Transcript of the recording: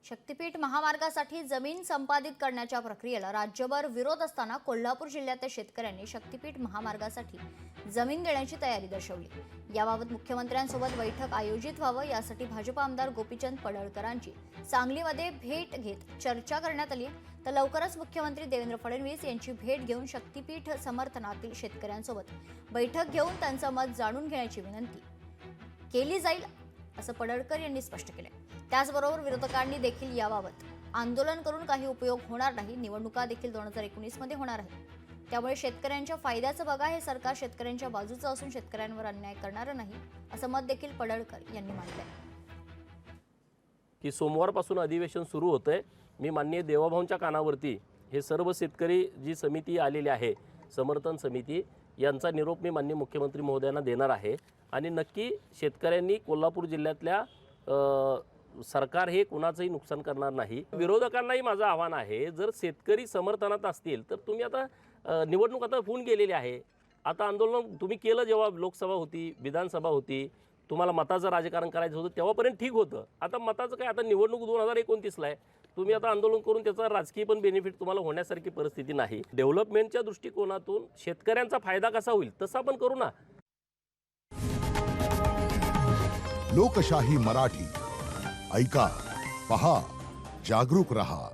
शक्तीपीठ महामार्गासाठी जमीन संपादित करण्याच्या प्रक्रियेला राज्यभर विरोध असताना कोल्हापूर जिल्ह्यातील शेतकऱ्यांनी शक्तीपीठ महामार्गासाठी जमीन देण्याची तयारी दर्शवली। याबाबत मुख्यमंत्र्यांसोबत बैठक आयोजित व्हावं यासाठी भाजप आमदार गोपीचंद पडळकरांची सांगलीमध्ये भेट घेत चर्चा करण्यात आली। तर लवकरच मुख्यमंत्री देवेंद्र फडणवीस यांची भेट घेऊन शक्तीपीठ समर्थनातील शेतकऱ्यांसोबत बैठक घेऊन त्यांचं मत जाणून घेण्याची विनंती केली जाईल असं पडळकर यांनी स्पष्ट केले। त्याचबरोबर विरोधकांनी देखील याबाबत आंदोलन करून काही उपयोग होणार नाही, निवडणुका देखील 2019 मध्ये होणार आहे, त्यामुळे शेतकऱ्यांच्या फायद्याचं बघा, हे सरकार शेतकऱ्यांच्या बाजूचं असून शेतकऱ्यांवर अन्याय करणार नाही असं मत देखील पडळकर यांनी मांडलंय। की सोमवारपासून अधिवेशन सुरू होतंय। मी माननीय देवाभाऊंच्या कानावरती हे सर्व शेतकरी जी समिती आलेली आहे, समर्थन समिती, यांचा निरोप मी माननीय मुख्यमंत्री महोदयांना देणार आहे। आणि नक्की शेतकऱ्यांनी कोल्हापूर जिल्ह्यातल्या सरकार हे कुणाचंही नुकसान करणार नाही। विरोधकांनाही माझं आव्हान आहे, जर शेतकरी समर्थनात असतील तर तुम्ही आता निवडणूक आता होऊन गेलेली आहे, आता आंदोलन तुम्ही केलं जेव्हा लोकसभा होती, विधानसभा होती, तुम्हाला मताचं राजकारण करायचं होतं तेव्हापर्यंत ठीक होतं। आता मताचं काय, आता निवडणूक 2029ला आहे, तुम्ही आता आंदोलन करून त्याचा राजकीय पण बेनिफिट तुम्हाला होण्यासारखी परिस्थिती नाही। डेव्हलपमेंटच्या दृष्टिकोनातून शेतकऱ्यांचा फायदा कसा होईल तसं आपण करू ना। लोकशाही मराठी ऐका, पहा, जागरूक रहा।